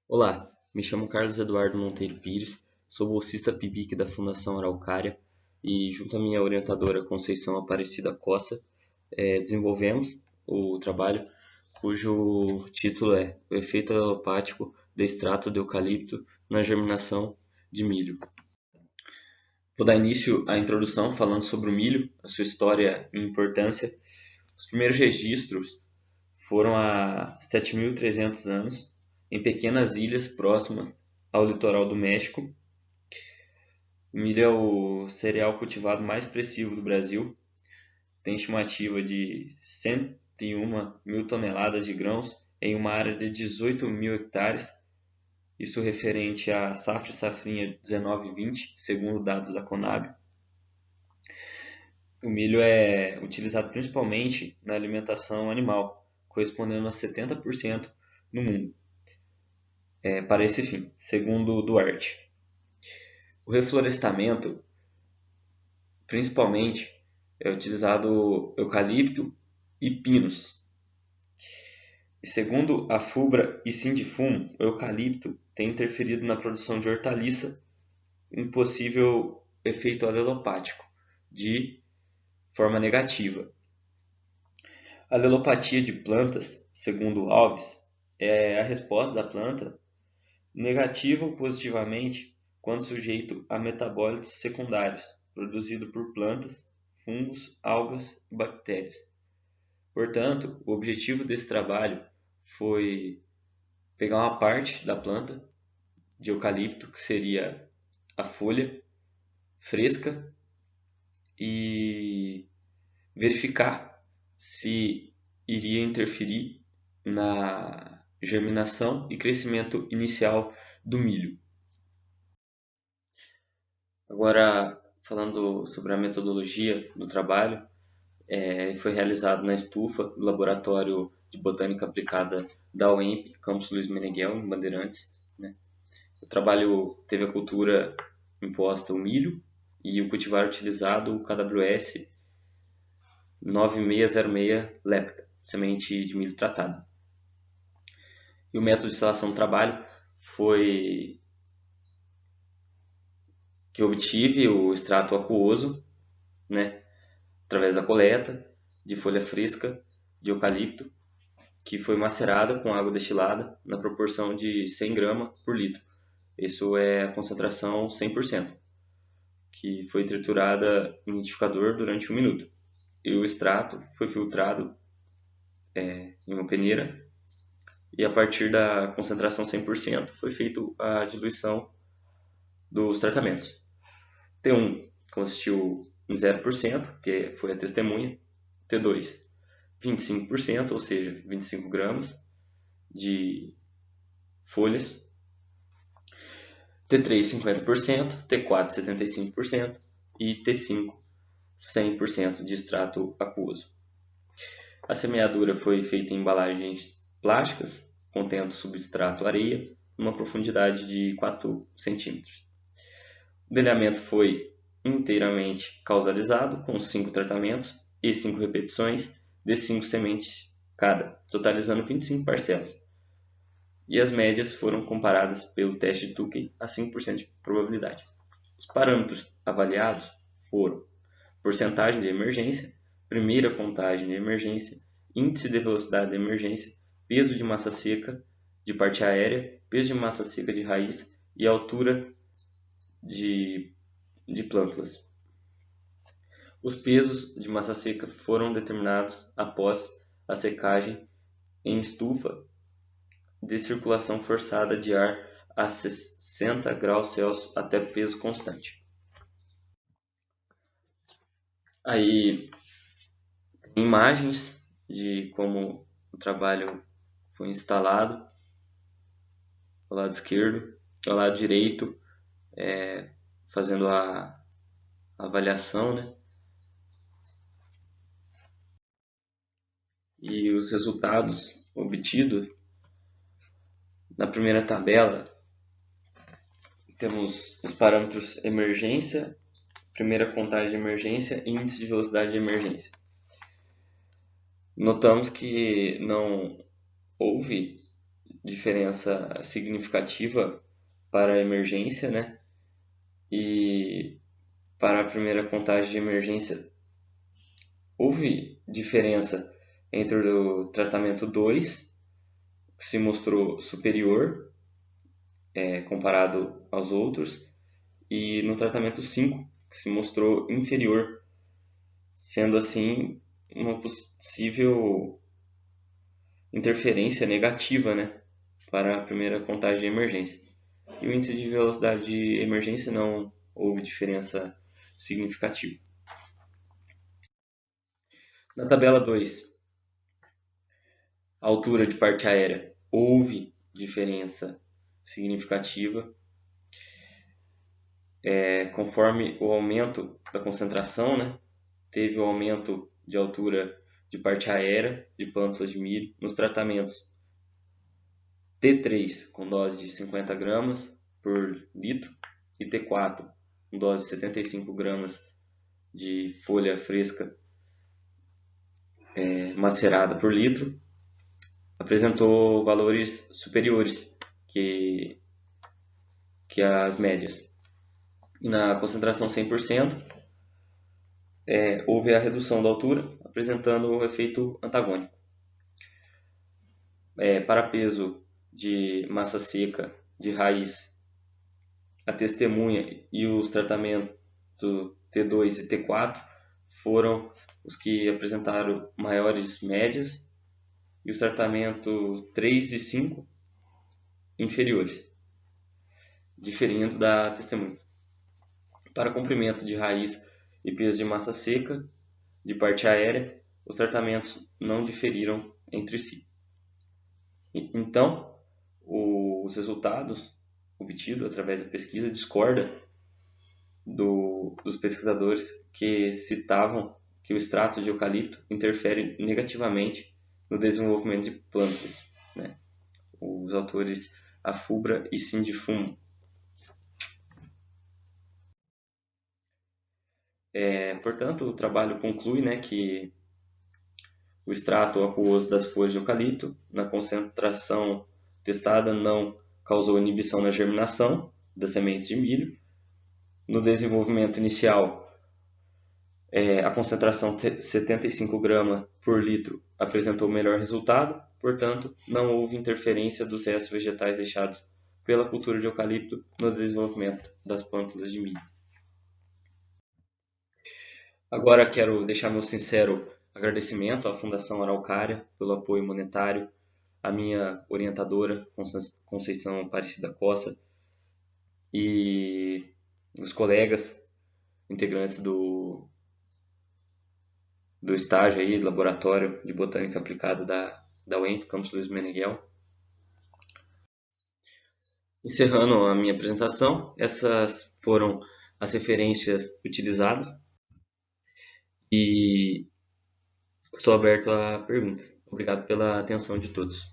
Olá, me chamo Carlos Eduardo Monteiro Pires, sou bolsista PIBIC da Fundação Araucária e, junto à minha orientadora Conceição Aparecida Costa, desenvolvemos o trabalho cujo título é O efeito alopático do extrato de eucalipto na germinação de milho. Vou dar início à introdução falando sobre o milho, a sua história e importância. Os primeiros registros foram há 7.300 anos, em pequenas ilhas próximas ao litoral do México. O milho é o cereal cultivado mais expressivo do Brasil, tem estimativa de 101 mil toneladas de grãos em uma área de 18 mil hectares, isso referente à safra e safrinha 19/20, segundo dados da Conab. O milho é utilizado principalmente na alimentação animal, correspondendo a 70% no mundo, para esse fim, segundo Duarte. O reflorestamento, principalmente, é utilizado eucalipto e pinos. E segundo a FUBRA e Sindifum, o eucalipto tem interferido na produção de hortaliça, um possível efeito alelopático, de forma negativa. A alelopatia de plantas, segundo Alves, é a resposta da planta negativa ou positivamente quando sujeito a metabólitos secundários, produzidos por plantas, fungos, algas e bactérias. Portanto, o objetivo desse trabalho foi pegar uma parte da planta de eucalipto, que seria a folha fresca, e verificar se iria interferir na germinação e crescimento inicial do milho. Agora, falando sobre a metodologia do trabalho, foi realizado na estufa do Laboratório de Botânica Aplicada da UEMP, Campus Luiz Meneghel, em Bandeirantes, né? O trabalho teve a cultura imposta o milho e o cultivar utilizado o KWS 9606 Lepta, semente de milho tratado. E o método de instalação do trabalho foi que eu obtive o extrato aquoso, né, através da coleta de folha fresca de eucalipto, que foi macerada com água destilada na proporção de 100 gramas por litro. Isso é a concentração 100%, que foi triturada em liquidificador durante 1 minuto. E o extrato foi filtrado em uma peneira, e a partir da concentração 100% foi feita a diluição dos tratamentos. T1 consistiu em 0%, que foi a testemunha. T2, 25%, ou seja, 25 gramas de folhas. T3, 50%, T4, 75% e T5, 100% de extrato aquoso. A semeadura foi feita em embalagens plásticas, contendo substrato areia, numa profundidade de 4 centímetros. O delineamento foi inteiramente causalizado, com 5 tratamentos e 5 repetições de 5 sementes cada, totalizando 25 parcelas. E as médias foram comparadas pelo teste de Tukey a 5% de probabilidade. Os parâmetros avaliados foram porcentagem de emergência, primeira contagem de emergência, índice de velocidade de emergência, peso de massa seca de parte aérea, peso de massa seca de raiz e altura de plântulas. Os pesos de massa seca foram determinados após a secagem em estufa de circulação forçada de ar a 60 graus Celsius até peso constante. Aí, imagens de como o trabalho foi instalado, ao lado esquerdo, ao lado direito, fazendo a avaliação, né? E os resultados obtidos na primeira tabela. Temos os parâmetros emergência, primeira contagem de emergência e índice de velocidade de emergência. Notamos que não houve diferença significativa para a emergência, né? E para a primeira contagem de emergência, houve diferença entre o tratamento 2, que se mostrou superior comparado aos outros, e no tratamento 5, que se mostrou inferior, sendo assim uma possível interferência negativa, né, para a primeira contagem de emergência. E o índice de velocidade de emergência não houve diferença significativa. Na tabela 2, a altura de parte aérea, houve diferença significativa. Conforme o aumento da concentração, né, teve o aumento de altura de parte aérea de plântulas de milho nos tratamentos T3 com dose de 50 gramas por litro e T4 com dose de 75 gramas de folha fresca macerada por litro, apresentou valores superiores que as médias. E na concentração 100%, houve a redução da altura, apresentando o efeito antagônico. Para peso de massa seca de raiz, a testemunha e os tratamentos T2 e T4 foram os que apresentaram maiores médias e os tratamentos 3 e 5 inferiores, diferindo da testemunha. Para comprimento de raiz e peso de massa seca de parte aérea, os tratamentos não diferiram entre si. Então, os resultados obtidos através da pesquisa discordam dos pesquisadores que citavam que o extrato de eucalipto interfere negativamente no desenvolvimento de plântulas, né? Os autores Afubra e Sindifumo. Portanto, o trabalho conclui, né, que o extrato aquoso das folhas de eucalipto, na concentração testada, não causou inibição na germinação das sementes de milho. No desenvolvimento inicial, a concentração 75 gramas por litro apresentou o melhor resultado, portanto, não houve interferência dos restos vegetais deixados pela cultura de eucalipto no desenvolvimento das plântulas de milho. Agora quero deixar meu sincero agradecimento à Fundação Araucária pelo apoio monetário, à minha orientadora, Conceição Aparecida Costa, e os colegas integrantes do estágio aí, do Laboratório de Botânica Aplicada da UEMP, Campus Luiz Meneghel. Encerrando a minha apresentação, essas foram as referências utilizadas e estou aberto a perguntas. Obrigado pela atenção de todos.